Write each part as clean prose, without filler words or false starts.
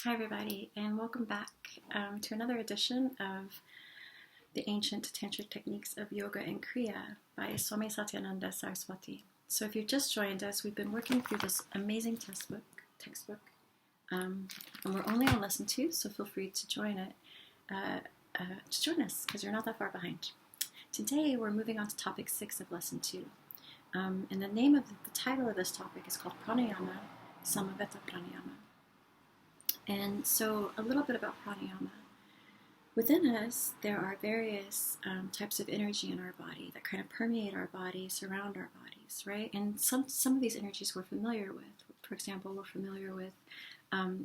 Hi, everybody, and welcome back to another edition of the Ancient Tantric Techniques of Yoga and Kriya by Swami Satyananda Saraswati. So, if you've just joined us, we've been working through this amazing textbook, and we're only on lesson 2, so feel free to join us because you're not that far behind. Today, we're moving on to topic 6 of lesson 2, and the title of this topic is called Pranayama, Samaveta Pranayama. And so, a little bit about pranayama. Within us, there are various types of energy in our body that kind of permeate our body, surround our bodies, right? And some of these energies we're familiar with. For example, we're familiar with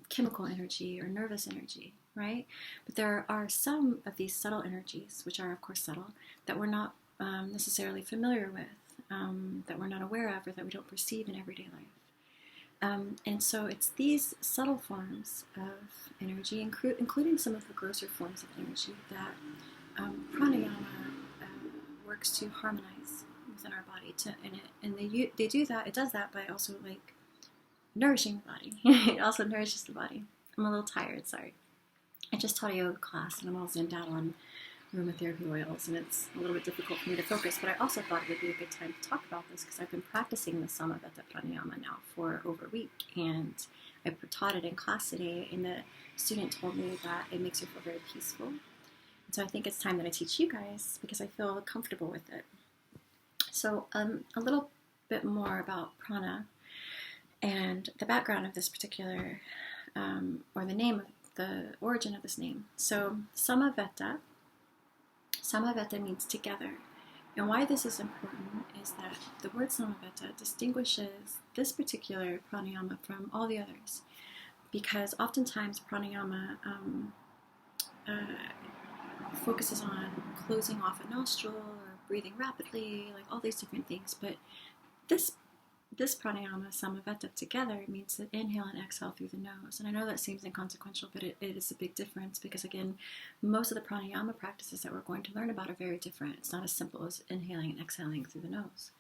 chemical energy or nervous energy, right? But there are some of these subtle energies, which are, of course, subtle, that we're not necessarily familiar with, that we're not aware of, or that we don't perceive in everyday life. And so it's these subtle forms of energy, including some of the grosser forms of energy, that pranayama works to harmonize within our body. They do that. It does that by also like nourishing the body. It also nourishes the body. I'm a little tired. Sorry. I just taught a yoga class, and I'm all zoomed out on aromatherapy oils, and it's a little bit difficult for me to focus, but I also thought it would be a good time to talk about this because I've been practicing the Samaveta Pranayama now for over a week, and I taught it in class today, and the student told me that it makes her feel very peaceful. And so I think it's time that I teach you guys because I feel comfortable with it. So a little bit more about prana and the background of this particular, or the origin of this name. So Samaveta means together. And why this is important is that the word Samaveta distinguishes this particular pranayama from all the others. Because oftentimes pranayama focuses on closing off a nostril or breathing rapidly, like all these different things. But this pranayama, Samaveta, together means that inhale and exhale through the nose. And I know that seems inconsequential, but it is a big difference because, again, most of the pranayama practices that we're going to learn about are very different. It's not as simple as inhaling and exhaling through the nose.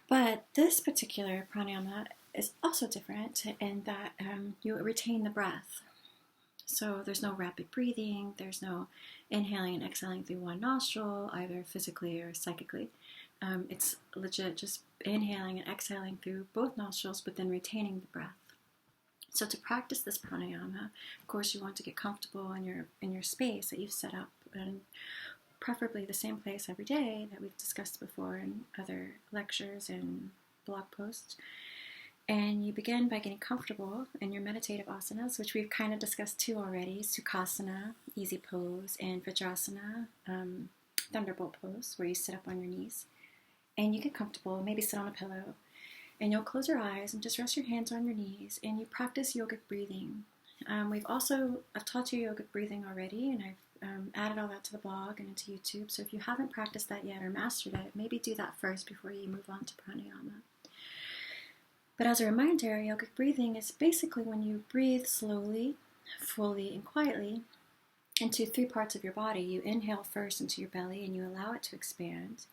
But this particular pranayama is also different in that you retain the breath. So there's no rapid breathing, there's no inhaling and exhaling through one nostril, either physically or psychically. It's legit just inhaling and exhaling through both nostrils, but then retaining the breath. So to practice this pranayama, of course, you want to get comfortable in your space that you've set up, and preferably the same place every day that we've discussed before in other lectures and blog posts. And you begin by getting comfortable in your meditative asanas, which we've kind of discussed too already: Sukhasana, easy pose, and Vajrasana, thunderbolt pose, where you sit up on your knees. And you get comfortable, maybe sit on a pillow, and you'll close your eyes and just rest your hands on your knees, and you practice yogic breathing. I've taught you yogic breathing already, and I've added all that to the blog and into YouTube. So if you haven't practiced that yet or mastered it, maybe do that first before you move on to pranayama. But as a reminder, yogic breathing is basically when you breathe slowly, fully, and quietly into 3 parts of your body. You inhale first into your belly and you allow it to expand.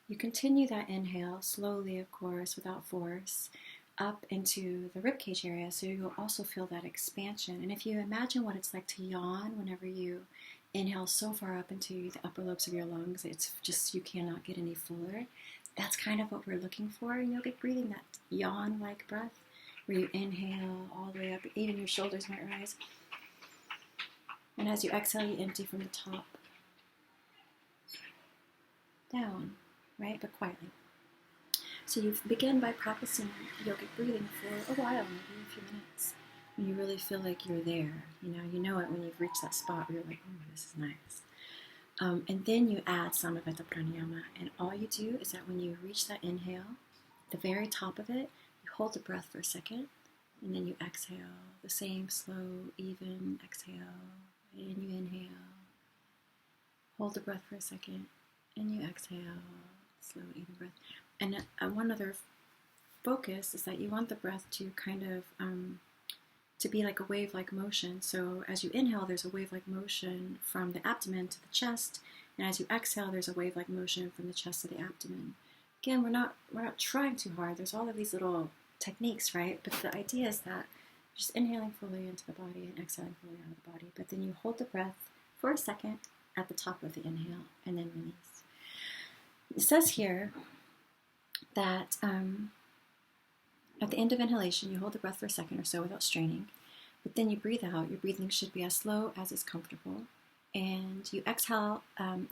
You continue that inhale slowly, of course, without force, up into the ribcage area, so you'll also feel that expansion. And if you imagine what it's like to yawn whenever you inhale so far up into the upper lobes of your lungs, it's just you cannot get any fuller. That's kind of what we're looking for in yogic breathing, that yawn-like breath, where you inhale all the way up, even your shoulders might rise. And as you exhale, you empty from the top down, right, but quietly. So you begin by practicing yogic breathing for a while, maybe a few minutes, when you really feel like you're there. You know it when you've reached that spot where you're like, oh, this is nice. And then you add Samaveta Pranayama, and all you do is that when you reach that inhale, the very top of it, you hold the breath for a second, and then you exhale, the same slow, even exhale, and you inhale, hold the breath for a second, and you exhale, slow, even breath. And one other focus is that you want the breath to kind of to be like a wave-like motion. So as you inhale, there's a wave-like motion from the abdomen to the chest, and as you exhale, there's a wave-like motion from the chest to the abdomen. Again, we're not trying too hard. There's all of these little techniques, right? But the idea is that Just inhaling fully into the body and exhaling fully out of the body. But then you hold the breath for a second at the top of the inhale and then release. It says here that at the end of inhalation, you hold the breath for a second or so without straining. But then you breathe out. Your breathing should be as slow as is comfortable. And you exhale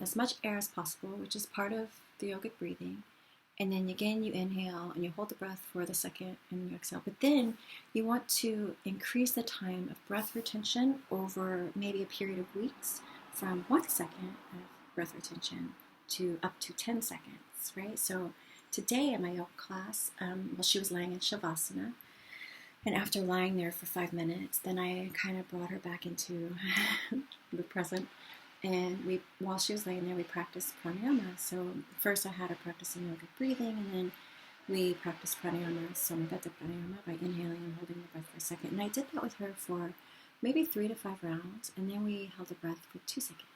as much air as possible, which is part of the yogic breathing. And then again, you inhale and you hold the breath for the second and you exhale. But then you want to increase the time of breath retention over maybe a period of weeks from 1 second of breath retention to up to 10 seconds, right? So today in my yoga class, she was lying in Shavasana. And after lying there for 5 minutes, then I kind of brought her back into the present. And while she was laying there, we practiced pranayama. So first I had her practicing yogic breathing, and then we practiced pranayama, Samaveta Pranayama, by inhaling and holding the breath for a second. And I did that with her for maybe 3 to 5 rounds, and then we held the breath for 2 seconds.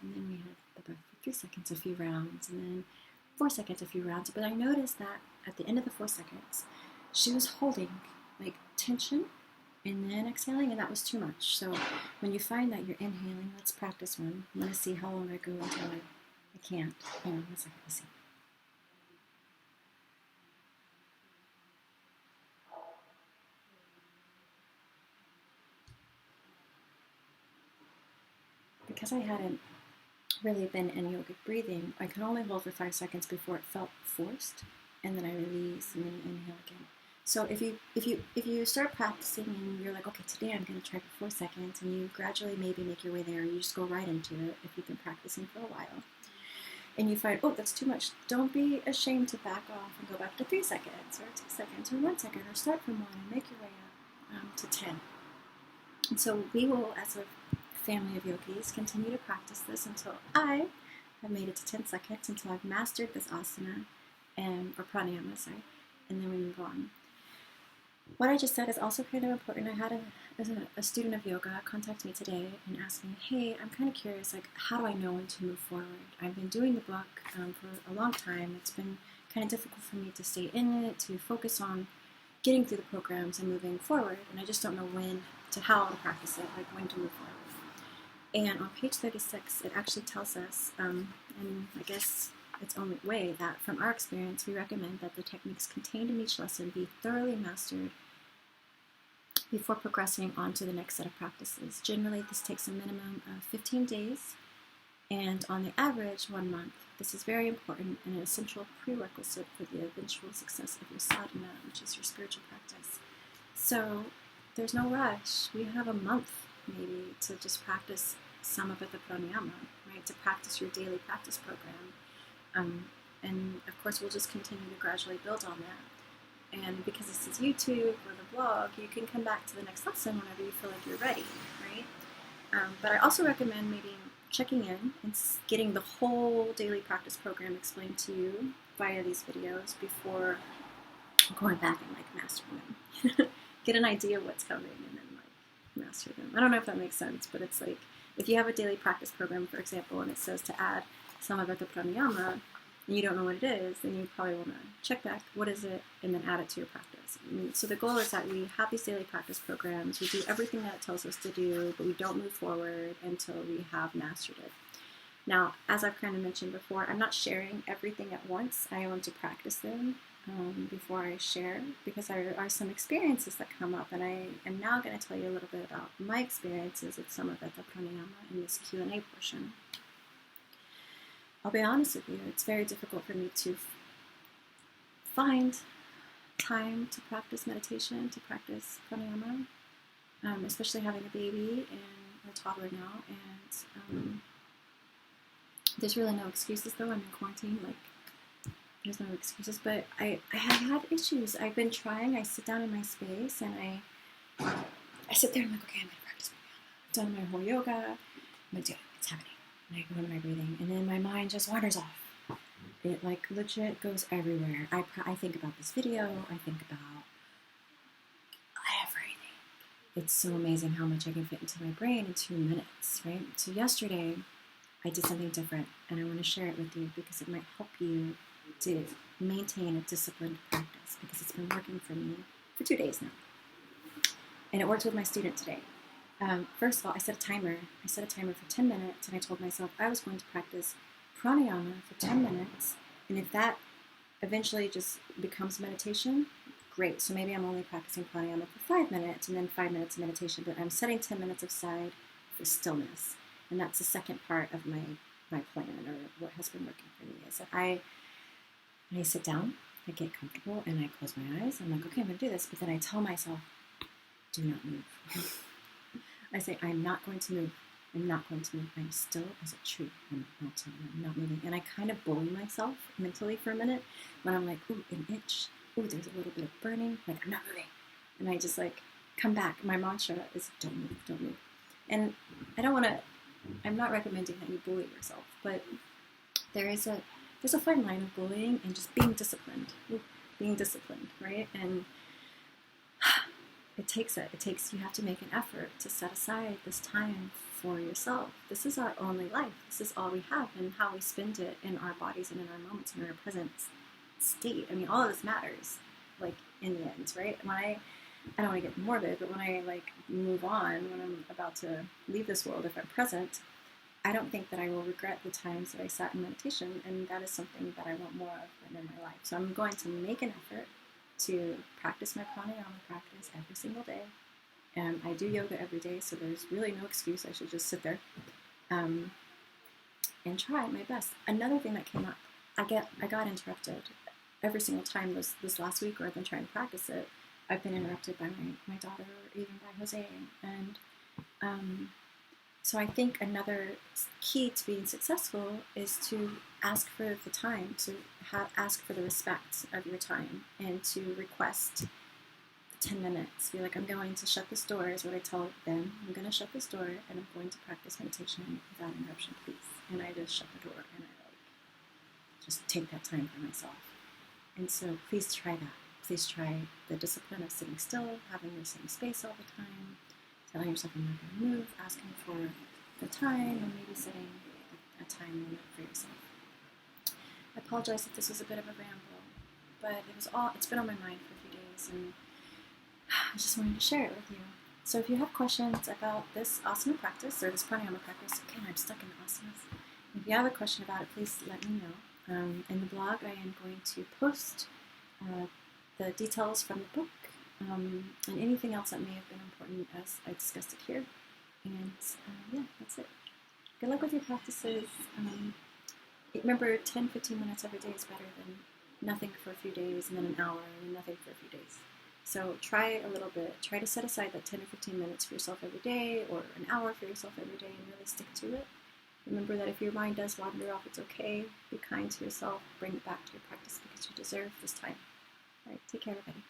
And then we held the breath for 3 seconds, a few rounds, and then 4 seconds, a few rounds. But I noticed that at the end of the 4 seconds, she was holding like tension and then exhaling, and that was too much. So when you find that you're inhaling, let's practice one. I'm going to see how long I go until I can't. Hang on 1 second, let's see. Because I hadn't really been in yogic breathing, I could only hold for 5 seconds before it felt forced, and then I release, and then you inhale again. So if you start practicing and you're like, okay, today I'm going to try for 4 seconds, and you gradually maybe make your way there, you just go right into it if you've been practicing for a while, and you find, oh, that's too much, don't be ashamed to back off and go back to 3 seconds or 2 seconds or 1 second, or start from 1 and make your way up to 10. And so we will, as a family of yogis, continue to practice this until I have made it to 10 seconds, until I've mastered this asana, or pranayama, and then we move on. What I just said is also kind of important. I had a student of yoga contact me today and ask me, hey, I'm kind of curious, like, how do I know when to move forward? I've been doing the book for a long time. It's been kind of difficult for me to stay in it, to focus on getting through the programs and moving forward, and I just don't know how to practice it, like when to move forward. And on page 36, it actually tells us, and I guess its own way, that from our experience, we recommend that the techniques contained in each lesson be thoroughly mastered before progressing on to the next set of practices. Generally, this takes a minimum of 15 days, and on the average, 1 month. This is very important and an essential prerequisite for the eventual success of your sadhana, which is your spiritual practice. So there's no rush. We have a month, maybe, to just practice Samaveta Pranayama, right? To practice your daily practice program. And of course, we'll just continue to gradually build on that. And because this is YouTube or the blog, you can come back to the next lesson whenever you feel like you're ready, right? But I also recommend maybe checking in and getting the whole daily practice program explained to you via these videos before going back and like mastering them. Get an idea of what's coming and then like master them. I don't know if that makes sense, but it's like if you have a daily practice program, for example, and it says to add Samaveta Pranayama, and you don't know what it is, then you probably want to check back, what is it, and then add it to your practice. So the goal is that we have these daily practice programs, we do everything that it tells us to do, but we don't move forward until we have mastered it. Now, as I've kind of mentioned before, I'm not sharing everything at once. I want to practice them before I share, because there are some experiences that come up, and I am now going to tell you a little bit about my experiences with Samaveta Pranayama in this Q&A portion. I'll be honest with you, it's very difficult for me to find time to practice meditation, to practice pranayama, especially having a baby and a toddler now. And there's really no excuses, though. I'm in quarantine, like, there's no excuses. But I have had issues. I've been trying. I sit down in my space, and I sit there and I'm like, okay, I'm going to practice pranayama. I've done my whole yoga. I'm going to do it. It's happening. And I go into my breathing, and then my mind just wanders off. It like legit goes everywhere. I think about this video. I think about everything. It's so amazing how much I can fit into my brain in 2 minutes, right? So yesterday, I did something different, and I want to share it with you because it might help you to maintain a disciplined practice, because it's been working for me for 2 days now. And it worked with my student today. First of all, I set a timer. I set a timer for 10 minutes, and I told myself I was going to practice pranayama for 10 minutes. And if that eventually just becomes meditation, great. So maybe I'm only practicing pranayama for 5 minutes and then 5 minutes of meditation, but I'm setting 10 minutes aside for stillness. And that's the second part of my plan, or what has been working for me, is that I sit down, I get comfortable, and I close my eyes. I'm like, okay, I'm going to do this. But then I tell myself, do not move. I say, I'm not going to move. I'm not going to move. I'm still as a tree on the mountain. I'm not moving. And I kind of bully myself mentally for a minute when I'm like, ooh, an itch. Ooh, there's a little bit of burning. Like, I'm not moving. And I just like come back. My mantra is don't move, don't move. And I'm not recommending that you bully yourself, but there's a fine line of bullying and just being disciplined. Ooh, being disciplined, right? And you have to make an effort to set aside this time for yourself. This is our only life. This is all we have, and how we spend it in our bodies and in our moments and in our present state. I mean, all of this matters, like, in the end, right? When I don't want to get morbid, but when I like move on, when I'm about to leave this world, if I'm present, I don't think that I will regret the times that I sat in meditation, and that is something that I want more of in my life. So I'm going to make an effort to practice my pranayama practice every single day. And I do yoga every day, so there's really no excuse. I should just sit there and try my best. Another thing that came up, I got interrupted every single time this last week where I've been trying to practice it. I've been interrupted by my daughter, or even by Jose. And so I think another key to being successful is to ask for the time, to ask for the respect of your time, and to request 10 minutes. Be like, I'm going to shut this door, is what I tell them. I'm going to shut this door, and I'm going to practice meditation without interruption, please. And I just shut the door, and I just take that time for myself. And so please try that. Please try the discipline of sitting still, having the same space all the time, telling yourself I'm not going to move, asking for the time, and maybe setting a time limit for yourself. I apologize if this was a bit of a ramble, but it's been on my mind for a few days, and I just wanted to share it with you. So if you have questions about this asana practice, or this pranayama practice, again, I'm stuck in asanas. If you have a question about it, please let me know. In the blog, I am going to post the details from the book, and anything else that may have been important as I discussed it here. And yeah, that's it. Good luck with your practices. Remember, 10-15 minutes every day is better than nothing for a few days, and then an hour, and then nothing for a few days. So try a little bit. Try to set aside that 10 or 15 minutes for yourself every day, or an hour for yourself every day, and really stick to it. Remember that if your mind does wander off, it's okay. Be kind to yourself. Bring it back to your practice, because you deserve this time. All right, take care, everybody.